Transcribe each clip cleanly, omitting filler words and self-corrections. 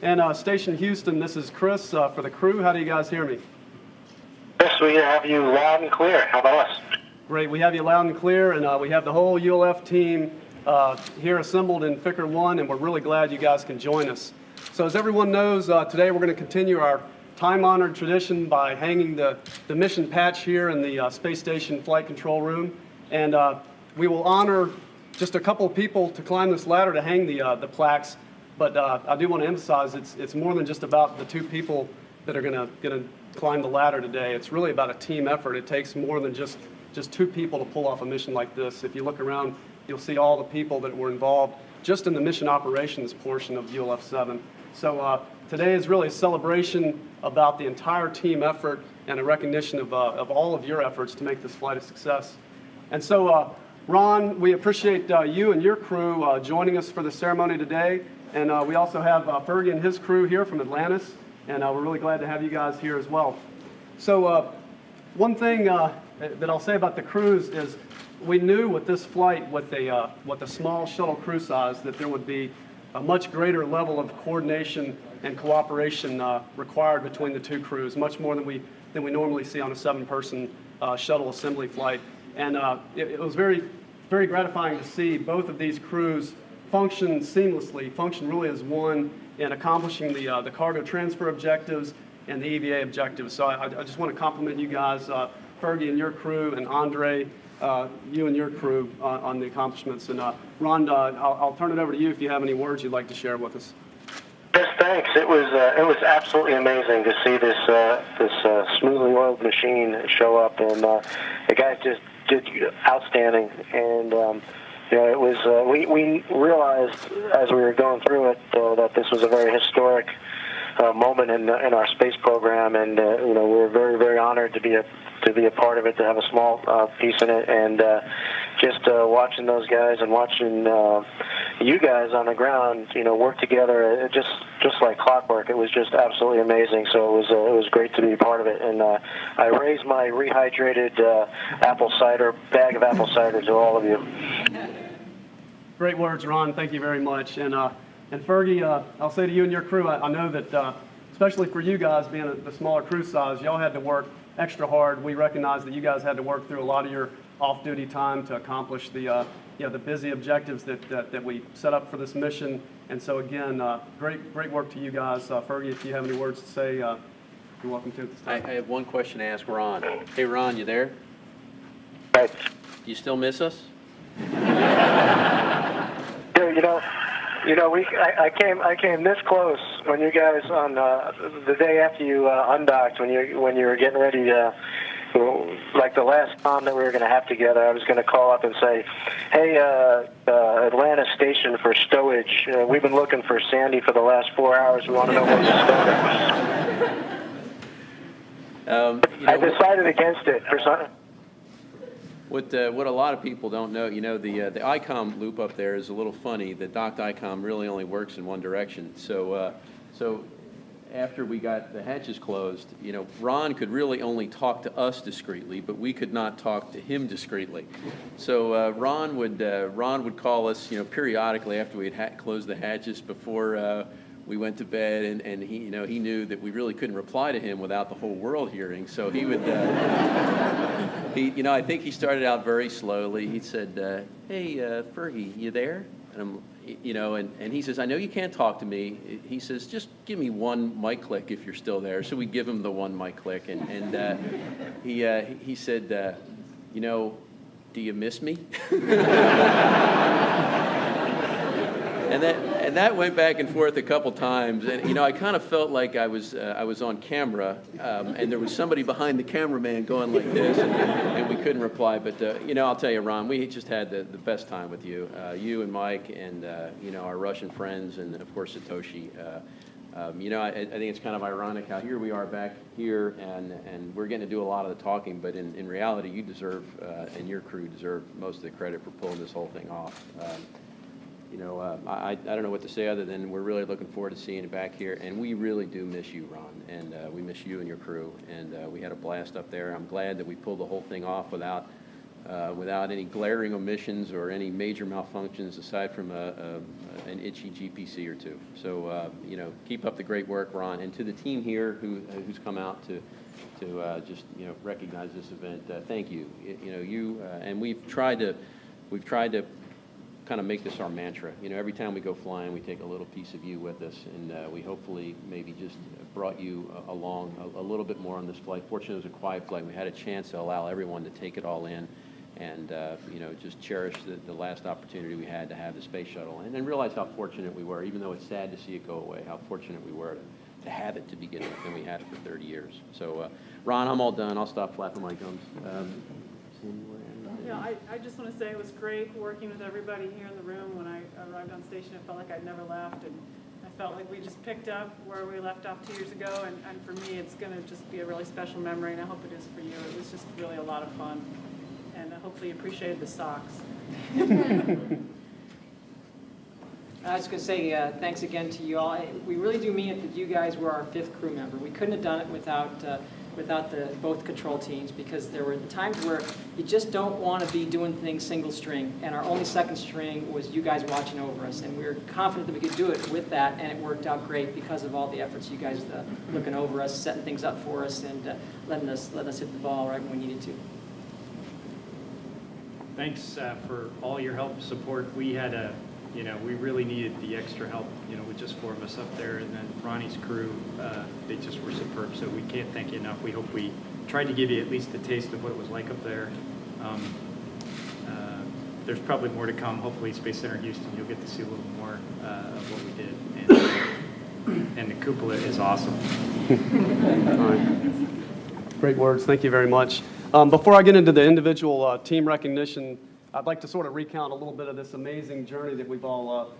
And Station Houston, this is Chris for the crew. How do you guys hear me? Yes, we have you loud and clear. How about us? Great. We have you loud and clear, and we have the whole ULF team here assembled in Ficker 1, and we're really glad you guys can join us. So as everyone knows, today we're going to continue our time-honored tradition by hanging the mission patch here in the Space Station Flight Control Room. And we will honor just a couple of people to climb this ladder to hang the plaques. But I do want to emphasize it's more than just about the two people that are going to climb the ladder today. It's really about a team effort. It takes more than just two people to pull off a mission like this. If you look around, you'll see all the people that were involved just in the mission operations portion of ULF 7. So today is really a celebration about the entire team effort and a recognition of all of your efforts to make this flight a success. And so, Ron, we appreciate you and your crew joining us for the ceremony today. And we also have Fergie and his crew here from Atlantis. And we're really glad to have you guys here as well. So one thing that I'll say about the crews is we knew with this flight, with the small shuttle crew size, that there would be a much greater level of coordination and cooperation required between the two crews, much more than we normally see on a 7-person shuttle assembly flight. And it was very, very gratifying to see both of these crews function seamlessly, function really as one in accomplishing the cargo transfer objectives and the EVA objectives. So I just want to compliment you guys, Fergie and your crew, and Andre, you and your crew on the accomplishments. And Ron, I'll turn it over to you if you have any words you'd like to share with us. Yes, thanks. It was absolutely amazing to see this smoothly oiled machine show up, and the guys just did outstanding. And it was we realized as we were going through it that this was a very historic moment in our space program, and we were very, very honored to be a part of it, to have a small piece in it, and just watching those guys and watching you guys on the ground, work together, just like clockwork. It was just absolutely amazing. So it was great to be a part of it, and I raised my rehydrated bag of apple cider to all of you. Great words, Ron. Thank you very much. And Fergie, I'll say to you and your crew, I know that especially for you guys being the smaller crew size, y'all had to work extra hard. We recognize that you guys had to work through a lot of your off-duty time to accomplish the busy objectives that we set up for this mission. And so again, great work to you guys. Fergie, if you have any words to say, you're welcome to at this time. I have one question to ask Ron. Hey, Ron, you there? Right. You still miss us? I came this close when you guys on the day after you undocked, when you were getting ready to, like the last time that we were going to have together, I was going to call up and say, hey, Atlantis station for stowage. We've been looking for Sandy for the last 4 hours. We want to know where you stowed. I decided against it for some. What a lot of people don't know, the ICOM loop up there is a little funny. The docked ICOM really only works in one direction. So after we got the hatches closed, Ron could really only talk to us discreetly, but we could not talk to him discreetly. So Ron would call us, periodically after we had closed the hatches before we went to bed, and he, he knew that we really couldn't reply to him without the whole world hearing. So he would, I think he started out very slowly. He said, "Hey, Fergie, you there?" And and he says, "I know you can't talk to me." He says, "Just give me one mic click if you're still there." So we give him the one mic click, and he said, "Do you miss me?" And that went back and forth a couple times, and I kind of felt like I was on camera, and there was somebody behind the cameraman going like this, and we couldn't reply. But I'll tell you, Ron, we just had the best time with you, you and Mike, and our Russian friends, and of course Satoshi. I think it's kind of ironic how here we are back here, and we're getting to do a lot of the talking, but in reality, you deserve and your crew deserve most of the credit for pulling this whole thing off. I don't know what to say other than we're really looking forward to seeing you back here, and we really do miss you, Ron, and we miss you and your crew, and we had a blast up there. I'm glad that we pulled the whole thing off without without any glaring omissions or any major malfunctions aside from an itchy GPC or two. So, you know, keep up the great work, Ron. And to the team here who's come out to just, you know, recognize this event, thank you. You know, and we've tried to kind of make this our mantra. You know, every time we go flying, we take a little piece of you with us, and we hopefully maybe just brought you along a little bit more on this flight. Fortunately, it was a quiet flight. We had a chance to allow everyone to take it all in and, you know, just cherish the last opportunity we had to have the Space Shuttle, and then realize how fortunate we were, even though it's sad to see it go away, how fortunate we were to have it to begin with, and we had it for 30 years. So, Ron, I'm all done. I'll stop flapping my gums. Yeah, I just want to say it was great working with everybody here in the room. When I arrived on station, I felt like I'd never left, and I felt like we just picked up where we left off 2 years ago, and for me, it's going to just be a really special memory, and I hope it is for you. It was just really a lot of fun, and I hopefully you appreciated the socks. I was going to say thanks again to you all. We really do mean it that you guys were our 5th crew member. We couldn't have done it without both control teams, because there were times where you just don't want to be doing things single string, and our only second string was you guys watching over us, and we were confident that we could do it with that, and it worked out great because of all the efforts you guys looking over us, setting things up for us, and letting us hit the ball right when we needed to. Thanks for all your help and support. We had you know, we really needed the extra help, you know, with just 4 of us up there, and then Ronnie's crew, they just were superb, so we can't thank you enough. We hope we tried to give you at least a taste of what it was like up there. There's probably more to come. Hopefully Space Center Houston, you'll get to see a little more of what we did. And the cupola is awesome. All right. Great words. Thank you very much. Before I get into the individual team recognition, I'd like to sort of recount a little bit of this amazing journey that we've all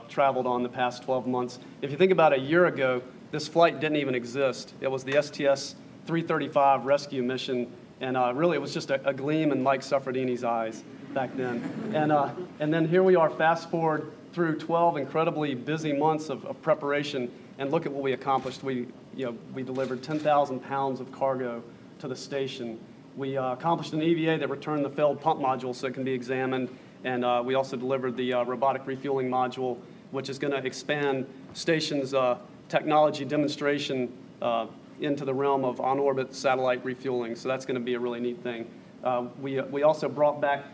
traveled on the past 12 months. If you think about a year ago, this flight didn't even exist. It was the STS-335 rescue mission, and really it was just a gleam in Mike Suffredini's eyes back then. And then here we are, fast forward through 12 incredibly busy months of preparation, and look at what we accomplished. We delivered 10,000 pounds of cargo to the station. We accomplished an EVA that returned the failed pump module so it can be examined, and we also delivered the robotic refueling module, which is going to expand station's technology demonstration into the realm of on-orbit satellite refueling. So that's going to be a really neat thing. We also brought back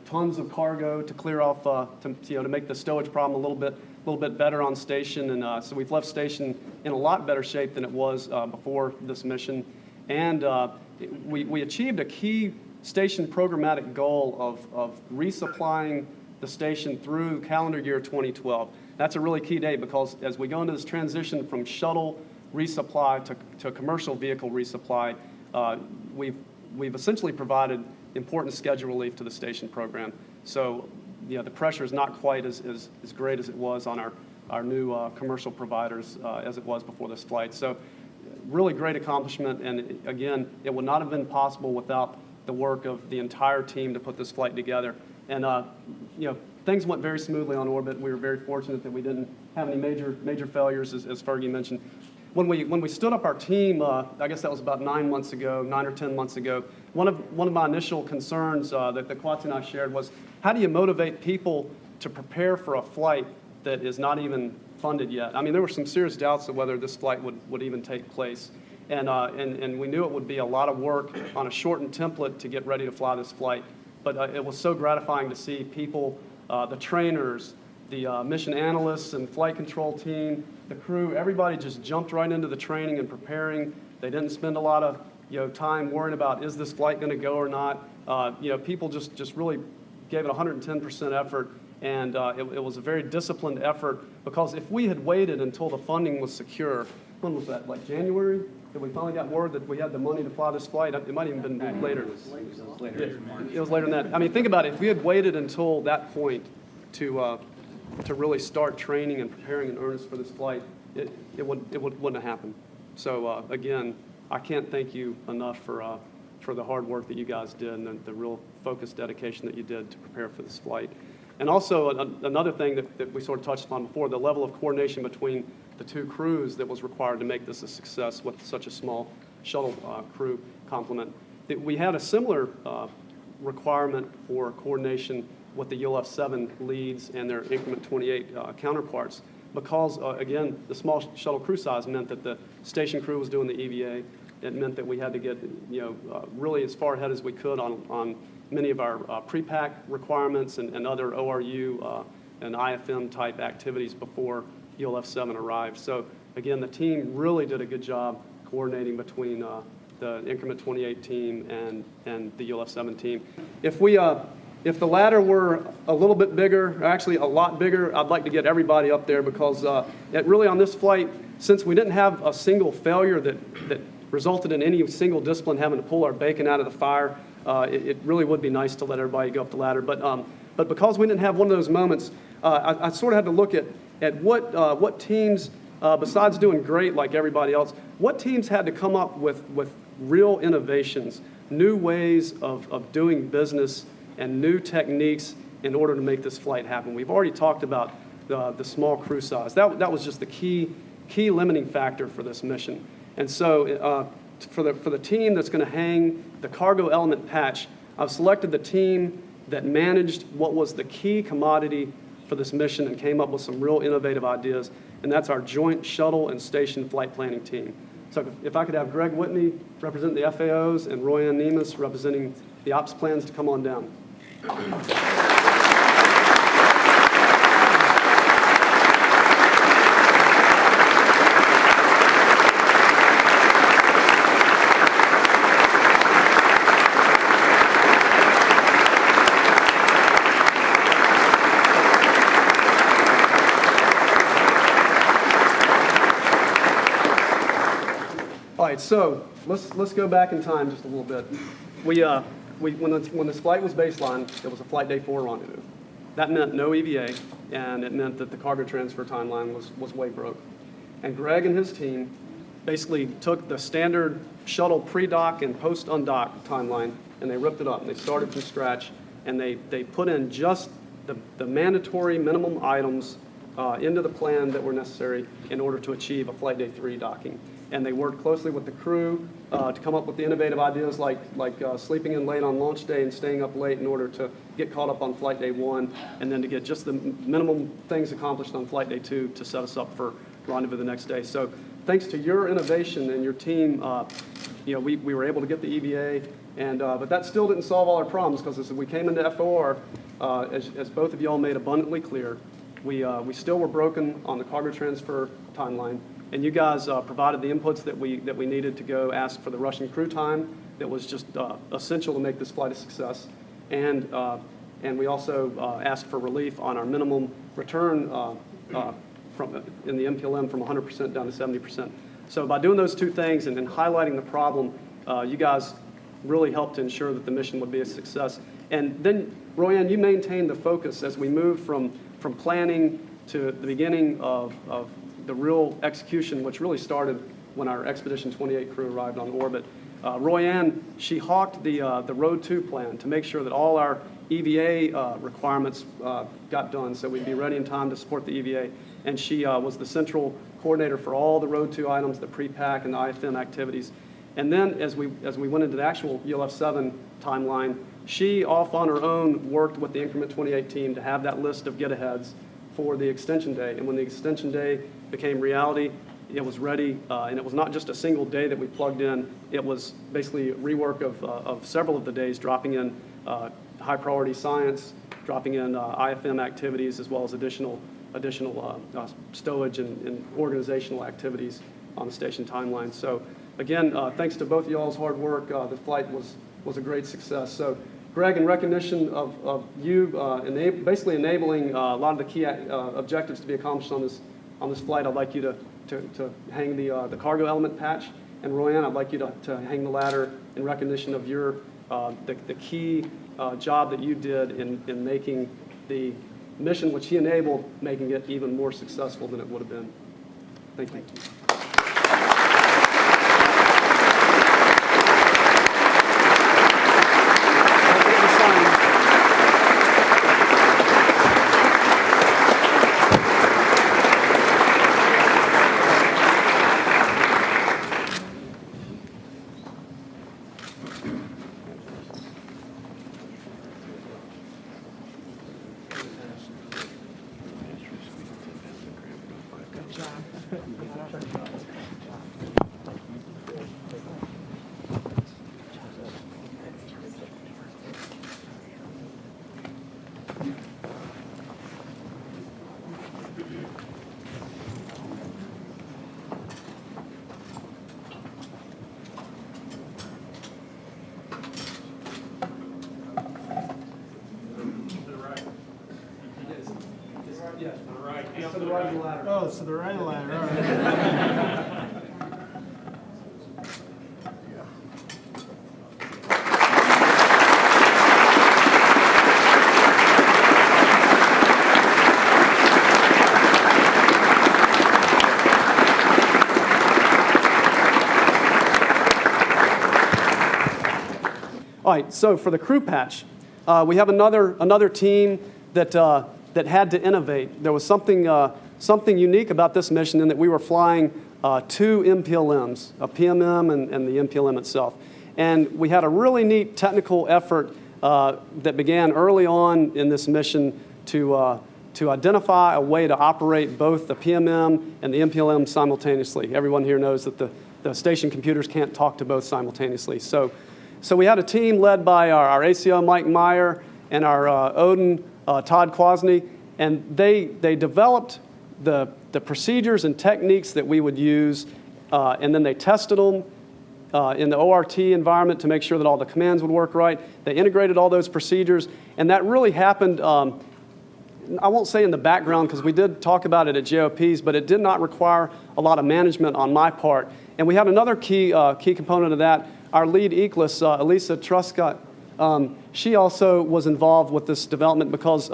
tons of cargo to clear off to make the stowage problem a little bit better on station, and so we've left station in a lot better shape than it was before this mission, and we achieved a key station programmatic goal of resupplying the station through calendar year 2012. That's a really key date, because as we go into this transition from shuttle resupply to commercial vehicle resupply, we've essentially provided important schedule relief to the station program. So the pressure is not quite as great as it was on our new commercial providers as it was before this flight. So really great accomplishment, and again, it would not have been possible without the work of the entire team to put this flight together. And things went very smoothly on orbit. We were very fortunate that we didn't have any major failures, as Fergie mentioned. When we stood up our team, I guess that was about 9 or 10 months ago. One of my initial concerns that Kwatsi and I shared was, how do you motivate people to prepare for a flight that is not even funded yet? I mean, there were some serious doubts of whether this flight would even take place. And we knew it would be a lot of work on a shortened template to get ready to fly this flight. But it was so gratifying to see people, the trainers, the mission analysts and flight control team, the crew, everybody just jumped right into the training and preparing. They didn't spend a lot of time worrying about, is this flight going to go or not? People just really gave it 110% effort. And it was a very disciplined effort, because if we had waited until the funding was secure, when was that, like January? That we finally got word that we had the money to fly this flight? It might have even been later. It was later than that. I mean, think about it. If we had waited until that point to really start training and preparing in earnest for this flight, it wouldn't have happened. So again, I can't thank you enough for the hard work that you guys did, and the real focused dedication that you did to prepare for this flight. And also another thing that we sort of touched on before, the level of coordination between the two crews that was required to make this a success with such a small shuttle crew complement. We had a similar requirement for coordination with the ULF-7 leads and their increment 28 counterparts because, again, the small shuttle crew size meant that the station crew was doing the EVA. It meant that we had to get, really as far ahead as we could on many of our pre-pack requirements and other ORU and IFM type activities before ULF-7 arrived. So again, the team really did a good job coordinating between the increment 28 team and the ULF-7 team. If the ladder were a little bit bigger, or actually a lot bigger, I'd like to get everybody up there because it really on this flight, since we didn't have a single failure that resulted in any single discipline having to pull our bacon out of the fire, it really would be nice to let everybody go up the ladder. But because we didn't have one of those moments, I sort of had to look at what teams, besides doing great like everybody else, what teams had to come up with real innovations, new ways of doing business and new techniques in order to make this flight happen. We've already talked about the small crew size. That was just the key limiting factor for this mission. And so for the team that's going to hang the cargo element patch, I've selected the team that managed what was the key commodity for this mission and came up with some real innovative ideas, and that's our joint shuttle and station flight planning team. So if I could have Greg Whitney represent the FAOs and Roy Ann Nemus representing the ops plans to come on down. All right, so let's go back in time just a little bit. When this flight was baseline, it was a flight day 4 rendezvous. That meant no EVA, and it meant that the cargo transfer timeline was way broke. And Greg and his team basically took the standard shuttle pre-dock and post-undock timeline, and they ripped it up. And they started from scratch, and they put in just the mandatory minimum items into the plan that were necessary in order to achieve a flight day 3 docking. And they worked closely with the crew to come up with the innovative ideas like sleeping in late on launch day and staying up late in order to get caught up on flight day 1, and then to get just the minimum things accomplished on flight day 2 to set us up for rendezvous the next day. So thanks to your innovation and your team, we were able to get the EVA, but that still didn't solve all our problems because as we came into FOR, as both of y'all made abundantly clear, we still were broken on the cargo transfer timeline. And you guys provided the inputs that we needed to go ask for the Russian crew time that was just essential to make this flight a success. And we also asked for relief on our minimum return in the MPLM from 100% down to 70%. So by doing those two things and then highlighting the problem, you guys really helped to ensure that the mission would be a success. And then, Royanne, you maintained the focus as we moved from planning to the beginning of the real execution, which really started when our Expedition 28 crew arrived on orbit. Royanne, she hawked the Road 2 plan to make sure that all our EVA requirements got done so we'd be ready in time to support the EVA. And she was the central coordinator for all the Road 2 items, the pre-pack and the IFM activities. And then as we went into the actual ULF-7 timeline, she, off on her own, worked with the Increment 28 team to have that list of get-aheads for the extension day. And when the extension day became reality, it was ready, and it was not just a single day that we plugged in. It was basically a rework of several of the days, dropping in high-priority science, dropping in IFM activities, as well as additional stowage and organizational activities on the station timeline. So again, thanks to both of y'all's hard work, the flight was a great success. So Greg, in recognition of you basically enabling a lot of the key objectives to be accomplished on this flight, I'd like you to hang the cargo element patch. And Royanne, I'd like you to hang the ladder in recognition of your the key job that you did in making the mission, which he enabled, making it even more successful than it would have been. Thank you. To the right of the ladder. Oh, it's to the right of the ladder, all right. All right, so for the crew patch, we have another team that had to innovate. There was something unique about this mission in that we were flying two MPLMs, a PMM and the MPLM itself. And we had a really neat technical effort that began early on in this mission to identify a way to operate both the PMM and the MPLM simultaneously. Everyone here knows that the station computers can't talk to both simultaneously. So we had a team led by our ACO Mike Meyer and our Odin Todd Kwasny, and they developed the procedures and techniques that we would use, and then they tested them in the ORT environment to make sure that all the commands would work right. They integrated all those procedures, and that really happened, I won't say in the background because we did talk about it at JOPs, but it did not require a lot of management on my part. And we had another key component of that. Our lead ECLIS, Elisa Truscott, she also was involved with this development because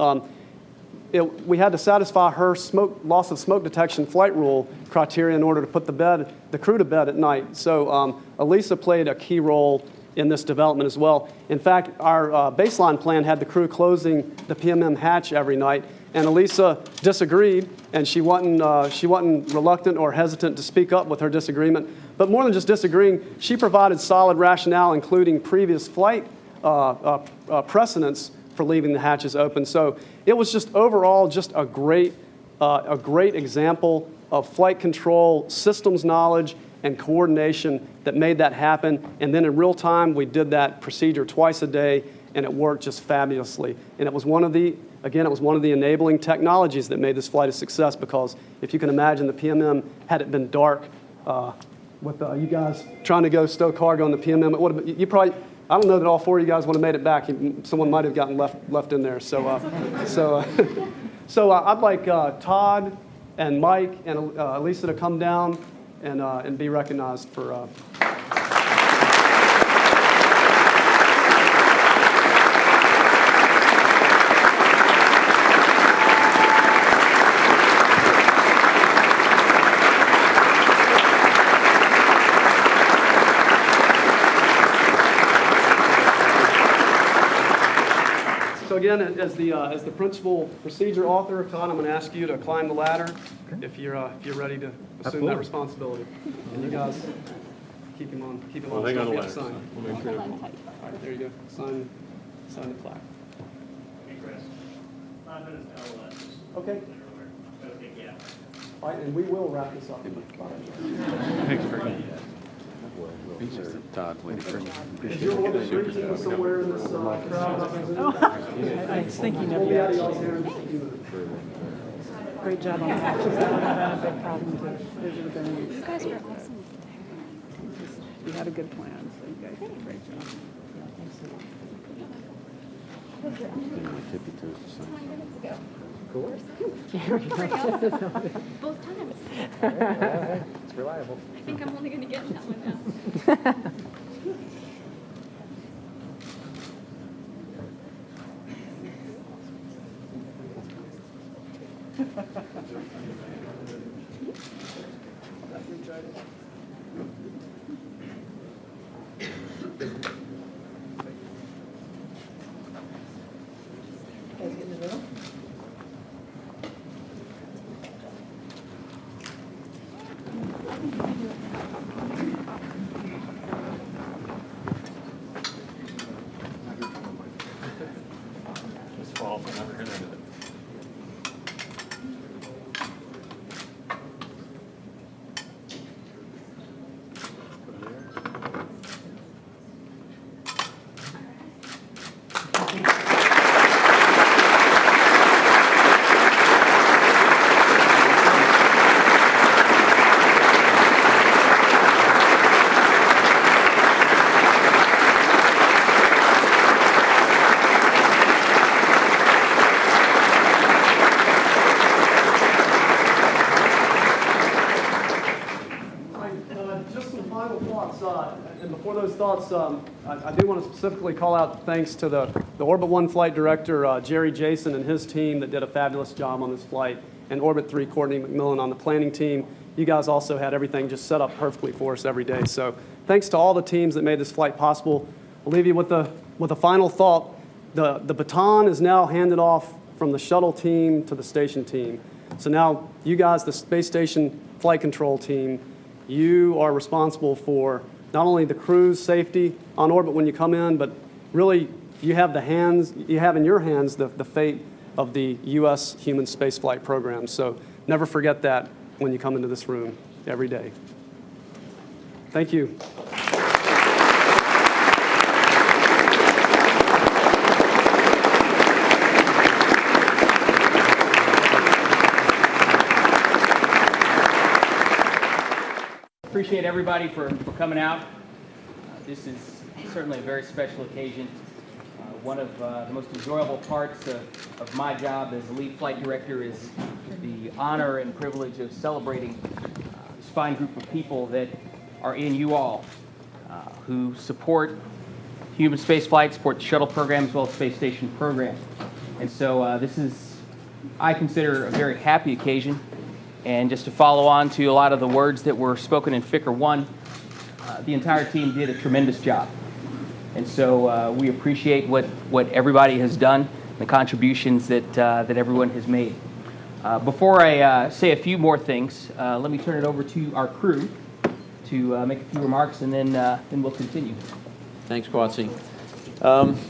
we had to satisfy her loss of smoke detection flight rule criteria in order to put the crew to bed at night. So Elisa played a key role in this development as well. In fact, our baseline plan had the crew closing the PMM hatch every night, and Elisa disagreed, and she wasn't reluctant or hesitant to speak up with her disagreement. But more than just disagreeing, she provided solid rationale, including previous flight precedents for leaving the hatches open. So it was just overall just a great example of flight control systems knowledge and coordination that made that happen. And then in real time, we did that procedure twice a day, and it worked just fabulously. And it was one of the enabling technologies that made this flight a success, because if you can imagine the PMM, had it been dark, with you guys trying to go stow cargo on the PMM, it would have been, I don't know that all four of you guys would have made it back. Someone might have gotten left in there. So I'd like Todd and Mike and Elisa to come down and be recognized for. So again, as the principal procedure author, Todd, I'm going to ask you to climb the ladder if you're ready to assume that responsibility. And you guys keep him on. Well, hang on the ladder. Sign. We'll make sure. All right, there you go. Sign the plaque. Hey, Chris. 5 minutes to Atlantis. Okay. Okay, yeah. All right, and we will wrap this up. Thanks for Todd waiting for me. Is your one of the three teams somewhere in this crowd? I was thinking of We'll be you, out of y'all's actually. hair in just a few minutes. Great job on the hatches. That would have been a big problem to, it would have been, You guys were awesome. you had a good plan, so you guys did a great job. Both times. It's reliable. I think I'm only going to get that one now. Just fall. I never heard of it. And before those thoughts, I do want to specifically call out thanks to the Orbit 1 Flight Director, Jerry Jason, and his team that did a fabulous job on this flight, and Orbit 3 Courtney McMillan on the planning team. You guys also had everything just set up perfectly for us every day. So thanks to all the teams that made this flight possible. I'll leave you with a final thought. The baton is now handed off from the shuttle team to the station team. So now you guys, the Space Station Flight Control team, you are responsible for not only the crew's safety on orbit when you come in, but really you have in your hands the fate of the U.S. human spaceflight program. So never forget that when you come into this room every day. Thank you. Appreciate everybody for coming out. This is certainly a very special occasion. One of the most enjoyable parts of my job as the lead flight director is the honor and privilege of celebrating this fine group of people that are in you all, who support human space flight, support the shuttle program, as well as space station program. And so this is, I consider, a very happy occasion. And just to follow on to a lot of the words that were spoken in FICR 1, the entire team did a tremendous job. And so we appreciate what everybody has done, the contributions that everyone has made. Before I say a few more things, let me turn it over to our crew to make a few remarks, and then we'll continue. Thanks, Kwatsi.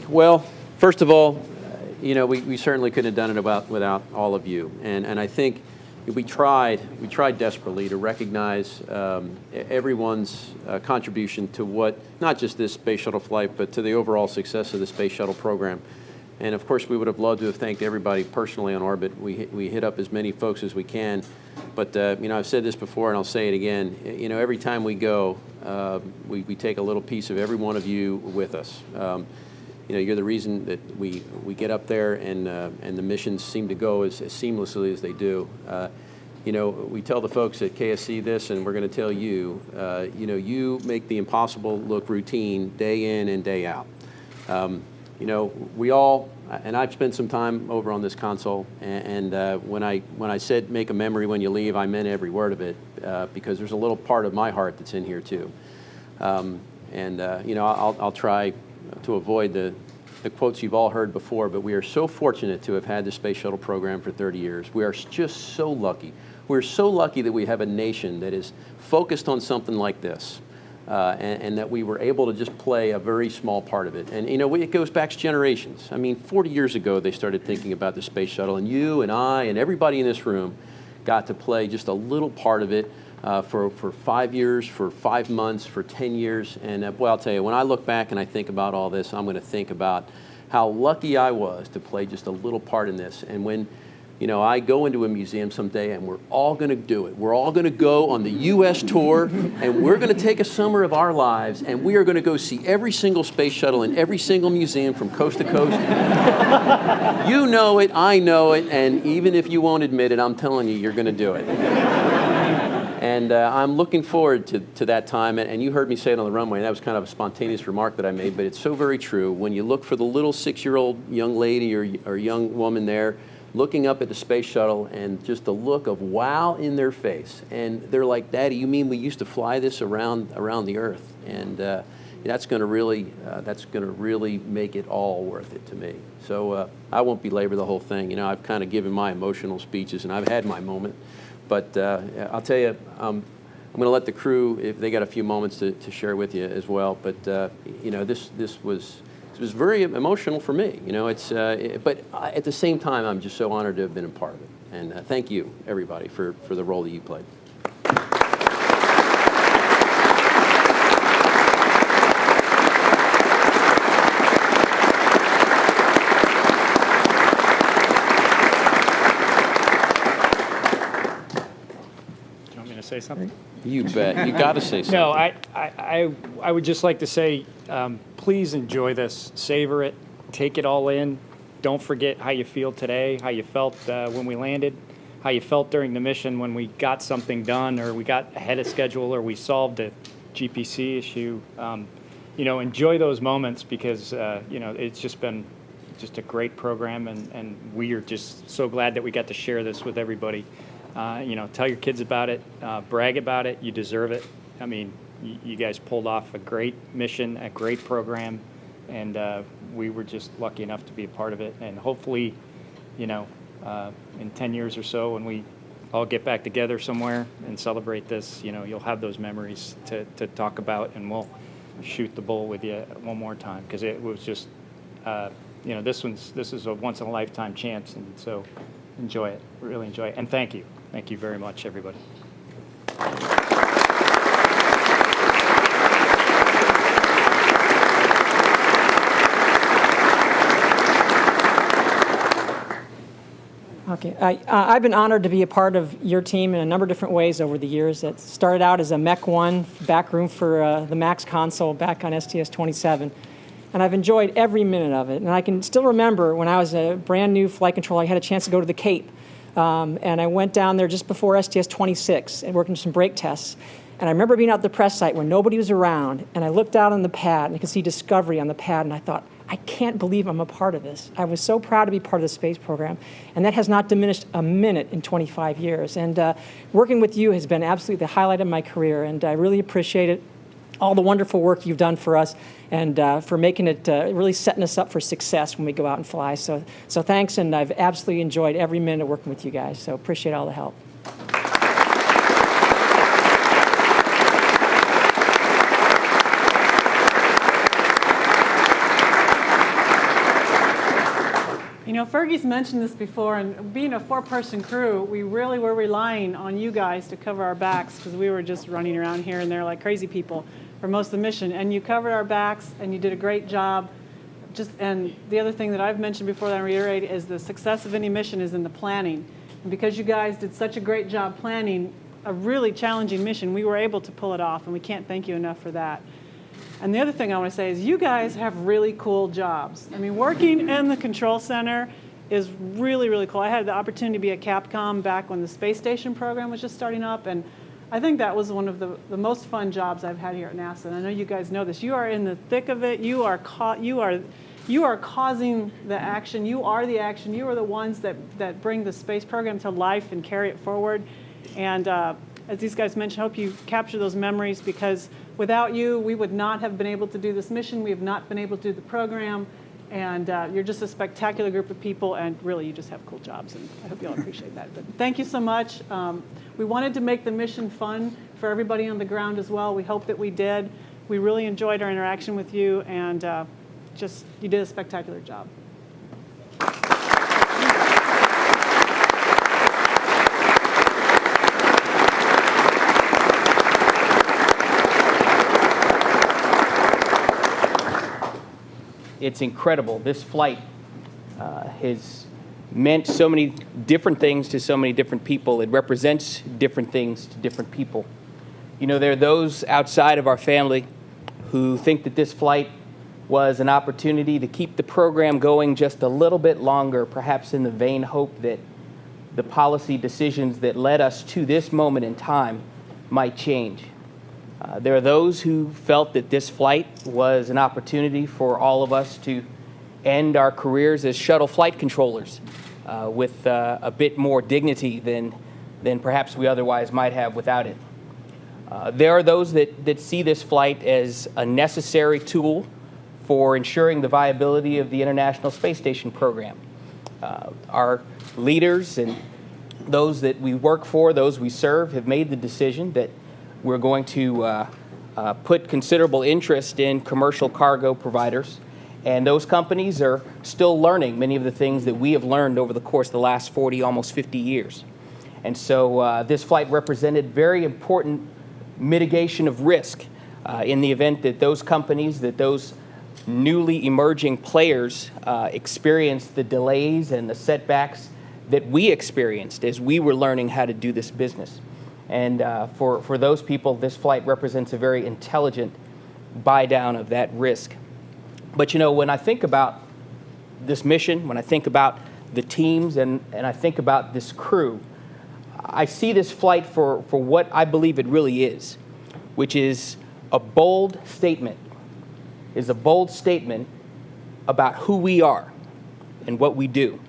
Well, first of all, we certainly couldn't have done it without all of you. And I think we tried desperately to recognize everyone's contribution to what, not just this space shuttle flight, but to the overall success of the space shuttle program. And of course, we would have loved to have thanked everybody personally on orbit. We hit up as many folks as we can. But I've said this before, and I'll say it again. Every time we go, we take a little piece of every one of you with us. You're the reason that we get up there and the missions seem to go as seamlessly as they do. We tell the folks at KSC this, and we're going to tell you, you make the impossible look routine day in and day out. We all, and I've spent some time over on this console, and when I said make a memory when you leave, I meant every word of it, because there's a little part of my heart that's in here too. I'll try to avoid the quotes you've all heard before, but we are so fortunate to have had the Space Shuttle program for 30 years. We are just so lucky. We're so lucky that we have a nation that is focused on something like this, and that we were able to just play a very small part of it. And it goes back generations. I mean, 40 years ago they started thinking about the Space Shuttle, and you and I and everybody in this room got to play just a little part of it. For 5 years, for 5 months, for 10 years. And boy, I'll tell you, when I look back and I think about all this, I'm going to think about how lucky I was to play just a little part in this. And when, I go into a museum someday and we're all going to do it. We're all going to go on the U.S. tour, and we're going to take a summer of our lives, and we are going to go see every single space shuttle in every single museum from coast to coast. You know it, I know it, and even if you won't admit it, I'm telling you, you're going to do it. And I'm looking forward to that time. And you heard me say it on the runway. That was kind of a spontaneous remark that I made, but it's so very true. When you look for the little 6-year-old young lady or young woman there, looking up at the space shuttle, and just the look of wow in their face, and they're like, "Daddy, you mean we used to fly this around the Earth?" And that's going to really make it all worth it to me. So I won't belabor the whole thing. I've kind of given my emotional speeches, and I've had my moment. But I'll tell you, I'm going to let the crew, if they got a few moments to share with you as well. But this was very emotional for me. But at the same time, I'm just so honored to have been a part of it. And thank you, everybody, for the role that you played. Say something? You bet. You got to say something. No, I would just like to say, please enjoy this, savor it, take it all in. Don't forget how you feel today, how you felt when we landed, how you felt during the mission when we got something done, or we got ahead of schedule, or we solved a GPC issue. Enjoy those moments because, it's just been just a great program, and we are just so glad that we got to share this with everybody. Tell your kids about it, brag about it. You deserve it. I mean, you guys pulled off a great mission, a great program, and we were just lucky enough to be a part of it. And hopefully, in 10 years or so, when we all get back together somewhere and celebrate this, you'll have those memories to talk about, and we'll shoot the bull with you one more time, because it was just, this is a once-in-a-lifetime chance, and so enjoy it, really enjoy it. And thank you. Thank you very much, everybody. Okay, I've been honored to be a part of your team in a number of different ways over the years. It started out as a Mech 1 back room for the MAX console back on STS-27. And I've enjoyed every minute of it. And I can still remember when I was a brand new flight controller, I had a chance to go to the Cape. And I went down there just before STS-26 and worked on some brake tests. And I remember being out at the press site when nobody was around, and I looked out on the pad, and I could see Discovery on the pad, and I thought, I can't believe I'm a part of this. I was so proud to be part of the space program, and that has not diminished a minute in 25 years. And working with you has been absolutely the highlight of my career, and I really appreciate it. All the wonderful work you've done for us, and for making it, really setting us up for success when we go out and fly. So thanks, and I've absolutely enjoyed every minute of working with you guys. So appreciate all the help. Fergie's mentioned this before, and being a 4-person crew, we really were relying on you guys to cover our backs, because we were just running around here and there like crazy people for most of the mission. And you covered our backs, and you did a great job. And the other thing that I've mentioned before that I reiterate is the success of any mission is in the planning. And because you guys did such a great job planning a really challenging mission, we were able to pull it off, and we can't thank you enough for that. And the other thing I want to say is you guys have really cool jobs. I mean, working in the control center is really, really cool. I had the opportunity to be at Capcom back when the space station program was just starting up, and I think that was one of the most fun jobs I've had here at NASA. And I know you guys know this. You are in the thick of it. You are causing the action. You are the action. You are the ones that bring the space program to life and carry it forward. And as these guys mentioned, I hope you capture those memories, because without you, we would not have been able to do this mission. We have not been able to do the program. And you're just a spectacular group of people, and really, you just have cool jobs, and I hope you all appreciate that. But thank you so much. We wanted to make the mission fun for everybody on the ground as well. We hope that we did. We really enjoyed our interaction with you, and you did a spectacular job. It's incredible. This flight has meant so many different things to so many different people. It represents different things to different people. There are those outside of our family who think that this flight was an opportunity to keep the program going just a little bit longer, perhaps in the vain hope that the policy decisions that led us to this moment in time might change. There are those who felt that this flight was an opportunity for all of us to end our careers as shuttle flight controllers with a bit more dignity than perhaps we otherwise might have without it. There are those that see this flight as a necessary tool for ensuring the viability of the International Space Station program. Our leaders and those that we work for, those we serve, have made the decision that we're going to put considerable interest in commercial cargo providers, and those companies are still learning many of the things that we have learned over the course of the last 40, almost 50 years. And so this flight represented very important mitigation of risk in the event that those companies, that those newly emerging players experienced the delays and the setbacks that we experienced as we were learning how to do this business. And for those people, this flight represents a very intelligent buy down of that risk. But when I think about this mission, when I think about the teams, and I think about this crew, I see this flight for what I believe it really is, which is a bold statement, is a bold statement about who we are and what we do.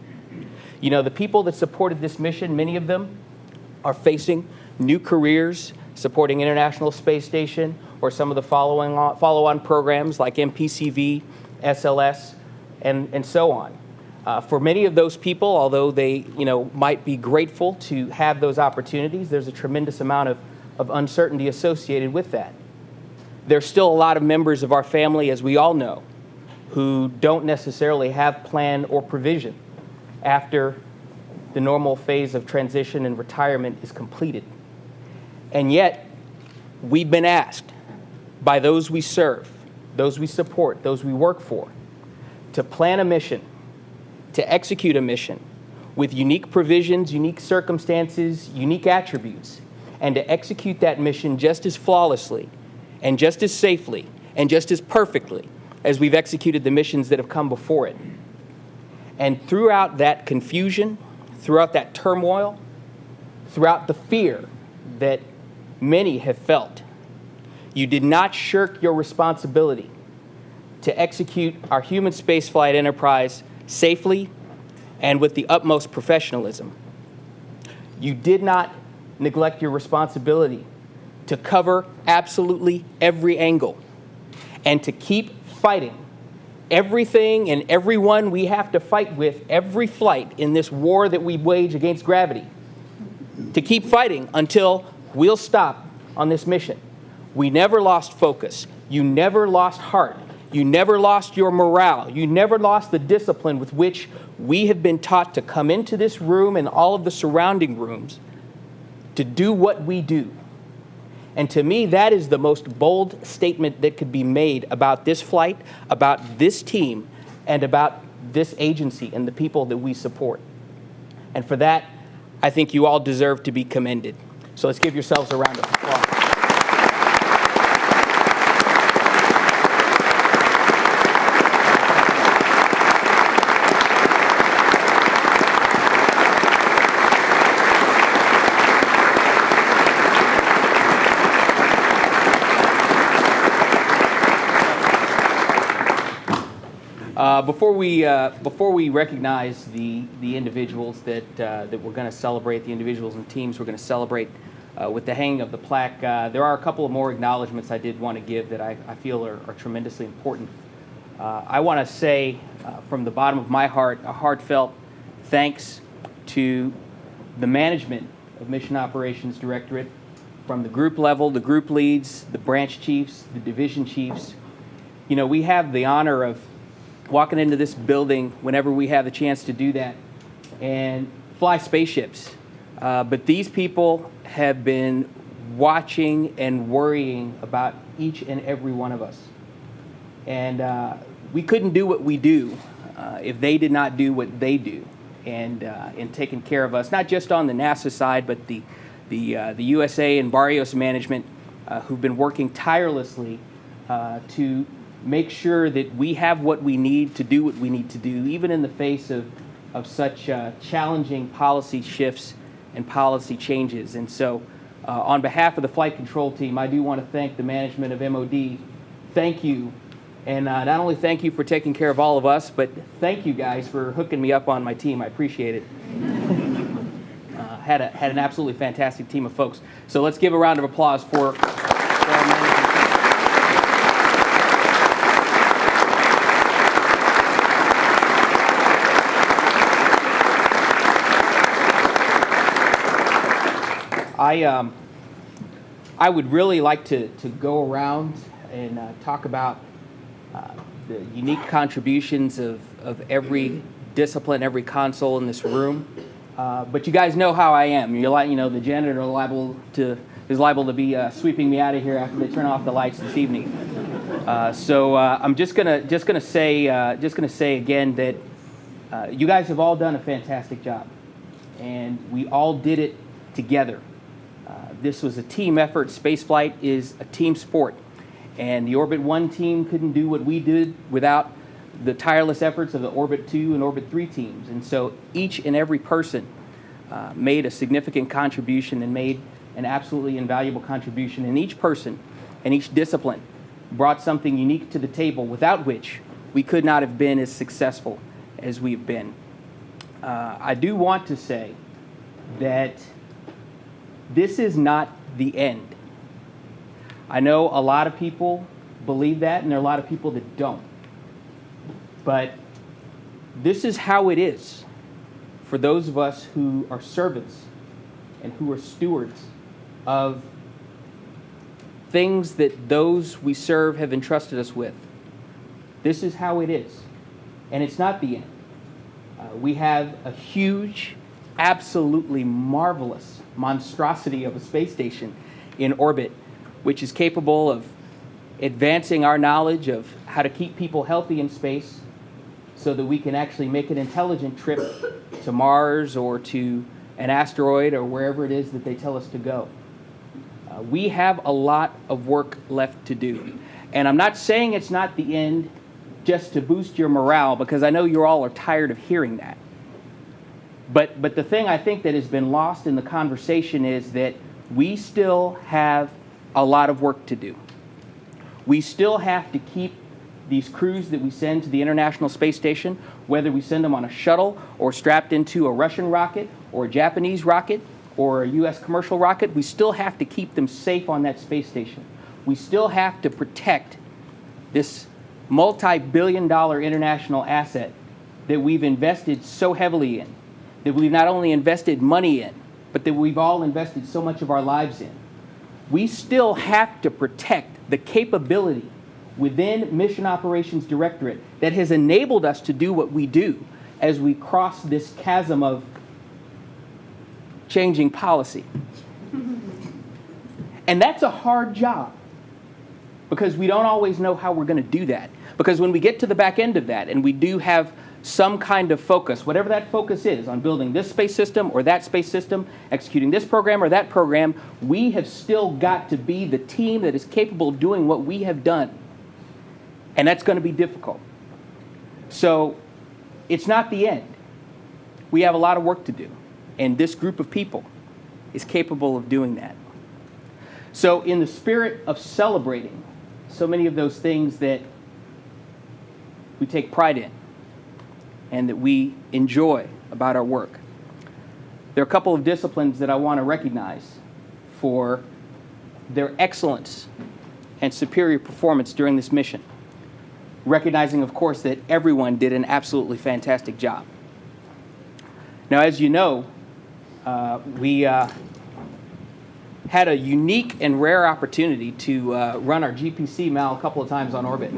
You know, the people that supported this mission, many of them are facing new careers supporting International Space Station or some of the follow-on programs like MPCV, SLS, and so on. For many of those people, although they might be grateful to have those opportunities, there's a tremendous amount of uncertainty associated with that. There's still a lot of members of our family, as we all know, who don't necessarily have plan or provision after the normal phase of transition and retirement is completed. And yet, we've been asked by those we serve, those we support, those we work for, to plan a mission, to execute a mission with unique provisions, unique circumstances, unique attributes, and to execute that mission just as flawlessly and just as safely and just as perfectly as we've executed the missions that have come before it. And throughout that confusion, throughout that turmoil, throughout the fear that many have felt, you did not shirk your responsibility to execute our human spaceflight enterprise safely and with the utmost professionalism. You did not neglect your responsibility to cover absolutely every angle and to keep fighting everything and everyone we have to fight with every flight in this war that we wage against gravity. To keep fighting until we'll stop on this mission. We never lost focus. You never lost heart. You never lost your morale. You never lost the discipline with which we have been taught to come into this room and all of the surrounding rooms to do what we do. And to me, that is the most bold statement that could be made about this flight, about this team, and about this agency and the people that we support. And for that, I think you all deserve to be commended. So let's give yourselves a round of applause. Before we recognize the individuals that we're going to celebrate, the individuals and teams we're going to celebrate with the hanging of the plaque, there are a couple of more acknowledgments I did want to give that I feel are tremendously important. I want to say from the bottom of my heart, a heartfelt thanks to the management of Mission Operations Directorate, from the group level, the group leads, the branch chiefs, the division chiefs. You know, we have the honor of walking into this building whenever we have the chance to do that and fly spaceships. But these people have been watching and worrying about each and every one of us. And we couldn't do what we do if they did not do what they do and in taking care of us, not just on the NASA side, but the USA and Barrios management who've been working tirelessly to make sure that we have what we need to do what we need to do, even in the face of such challenging policy shifts and policy changes. And so on behalf of the flight control team, I do want to thank the management of MOD. Thank you. And not only thank you for taking care of all of us, but thank you guys for hooking me up on my team. I appreciate it. Had an absolutely fantastic team of folks. So let's give a round of applause for our management. I would really like to go around and talk about the unique contributions of every discipline, every console in this room. But you guys know how I am. The janitor is liable to be sweeping me out of here after they turn off the lights this evening. So I'm just gonna say again that you guys have all done a fantastic job, and we all did it together. This was a team effort. Spaceflight is a team sport. And the Orbit 1 team couldn't do what we did without the tireless efforts of the Orbit 2 and Orbit 3 teams. And so each and every person made a significant contribution and made an absolutely invaluable contribution. And each person and each discipline brought something unique to the table without which we could not have been as successful as we have been. I do want to say that this is not the end. I know a lot of people believe that, and there are a lot of people that don't. But this is how it is for those of us who are servants and who are stewards of things that those we serve have entrusted us with. This is how it is. And it's not the end. We have a huge, absolutely marvelous monstrosity of a space station in orbit, which is capable of advancing our knowledge of how to keep people healthy in space so that we can actually make an intelligent trip to Mars or to an asteroid or wherever it is that they tell us to go. We have a lot of work left to do. And I'm not saying it's not the end just to boost your morale, because I know you all are tired of hearing that. But the thing I think that has been lost in the conversation is that we still have a lot of work to do. We still have to keep these crews that we send to the International Space Station, whether we send them on a shuttle or strapped into a Russian rocket or a Japanese rocket or a U.S. commercial rocket, we still have to keep them safe on that space station. We still have to protect this multi-billion-dollar international asset that we've invested so heavily in, that we've not only invested money in, but that we've all invested so much of our lives in. We still have to protect the capability within Mission Operations Directorate that has enabled us to do what we do as we cross this chasm of changing policy. And that's a hard job, because we don't always know how we're going to do that. Because when we get to the back end of that and we do have some kind of focus, whatever that focus is, on building this space system or that space system, executing this program or that program, we have still got to be the team that is capable of doing what we have done. And that's going to be difficult. So it's not the end. We have a lot of work to do. And this group of people is capable of doing that. So in the spirit of celebrating so many of those things that we take pride in and that we enjoy about our work, there are a couple of disciplines that I want to recognize for their excellence and superior performance during this mission, recognizing, of course, that everyone did an absolutely fantastic job. Now, as you know, we had a unique and rare opportunity to run our GPC MAL a couple of times on orbit.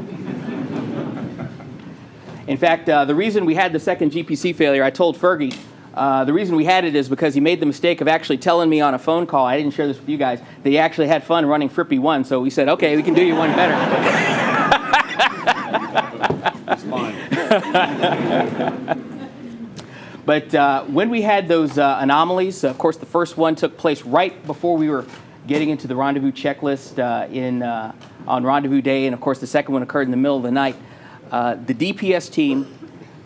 In fact, the reason we had the second GPC failure, I told Fergie, the reason we had it is because he made the mistake of actually telling me on a phone call, I didn't share this with you guys, that he actually had fun running Frippy 1, so we said, okay, we can do you one better. It's fine. But when we had those anomalies, of course, the first one took place right before we were getting into the rendezvous checklist on rendezvous day, and of course, the second one occurred in the middle of the night. The DPS team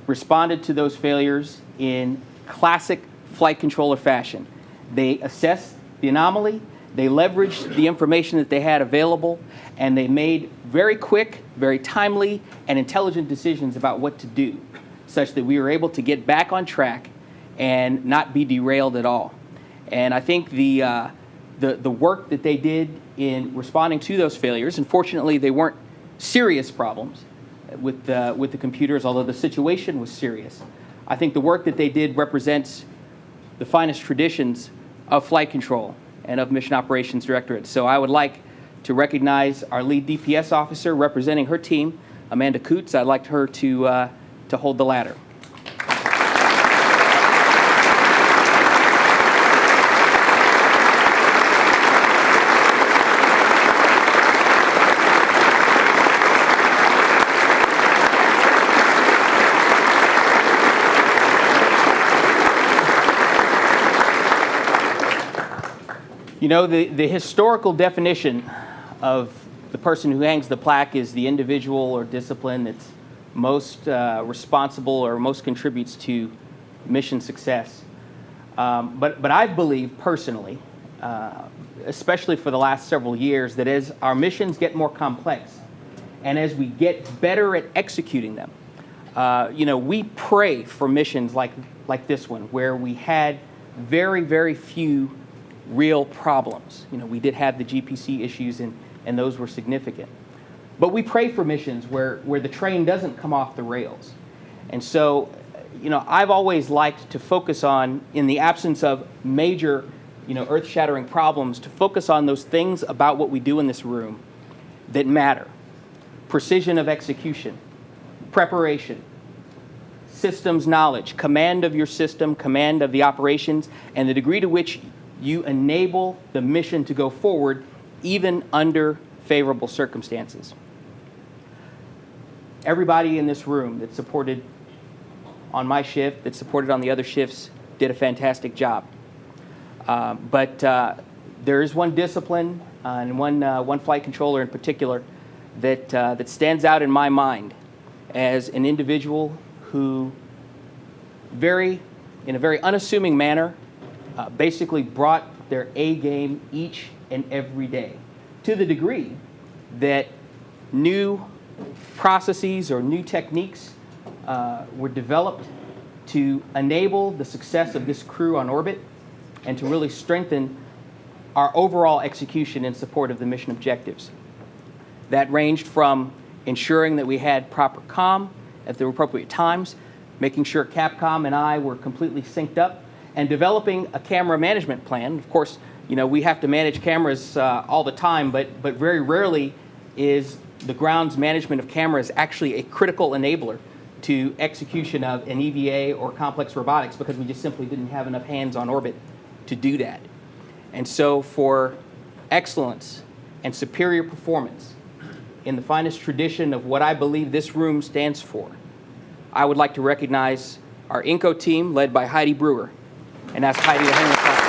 responded to those failures in classic flight controller fashion. They assessed the anomaly, they leveraged the information that they had available, and they made very quick, very timely, and intelligent decisions about what to do, such that we were able to get back on track and not be derailed at all. And I think the work that they did in responding to those failures, and fortunately they weren't serious problems with the computers, although the situation was serious. I think the work that they did represents the finest traditions of flight control and of Mission Operations Directorate. So I would like to recognize our lead DPS officer representing her team, Amanda Coots. I'd like her to hold the ladder. You know, the historical definition of the person who hangs the plaque is the individual or discipline that's most responsible or most contributes to mission success. But I believe personally, especially for the last several years, that as our missions get more complex and as we get better at executing them, we pray for missions like this one, where we had very, very few real problems. We did have the GPC issues, and those were significant. But we pray for missions where the train doesn't come off the rails. And so, I've always liked to focus on, in the absence of major, earth-shattering problems, to focus on those things about what we do in this room that matter. Precision of execution, preparation, systems knowledge, command of your system, command of the operations, and the degree to which you enable the mission to go forward even under favorable circumstances. Everybody in this room that supported on my shift, that supported on the other shifts, did a fantastic job. But there is one discipline and one flight controller in particular that stands out in my mind as an individual who in a very unassuming manner, basically brought their A game each and every day, to the degree that new processes or new techniques were developed to enable the success of this crew on orbit and to really strengthen our overall execution in support of the mission objectives. That ranged from ensuring that we had proper comm at the appropriate times, making sure Capcom and I were completely synced up, and developing a camera management plan. Of course, we have to manage cameras all the time, but very rarely is the ground's management of cameras actually a critical enabler to execution of an EVA or complex robotics, because we just simply didn't have enough hands on orbit to do that. And so for excellence and superior performance in the finest tradition of what I believe this room stands for, I would like to recognize our INCO team led by Heidi Brewer, and ask Heidi to hang the flag.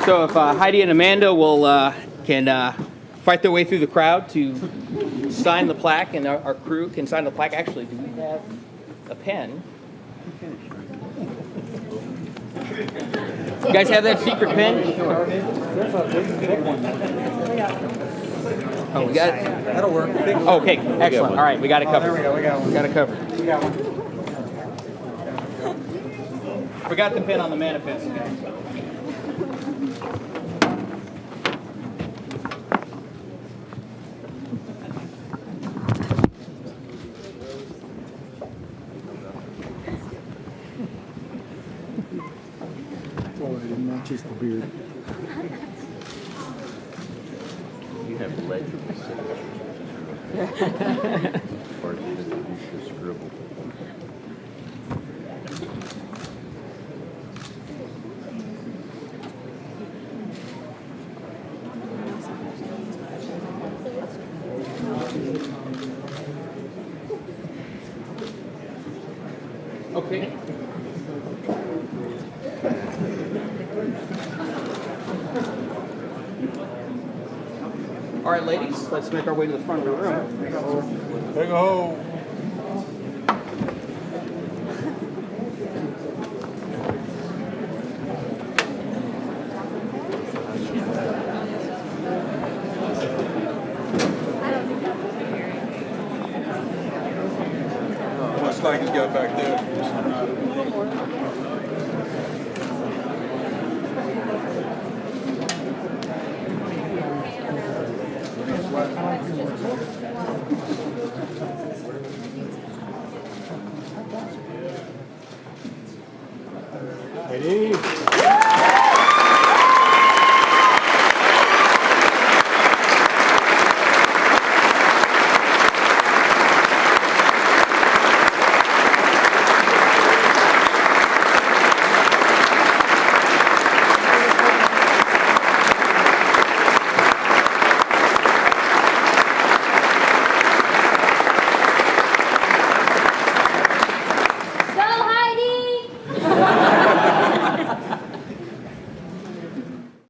So if Heidi and Amanda can fight their way through the crowd to sign the plaque, and our crew can sign the plaque. Actually, do we have a pen? You guys have that secret pen? Oh, we got it? That'll work. Okay, excellent. All right, we got it covered. There we go. We got one. We got it covered. We got one. Forgot the pen on the manifest, guys. Just the beard. You have legible signatures. Or you just scribble. Okay. All right, ladies, let's make our way to the front of the room. There you go. Looks like he's got back there. Ready?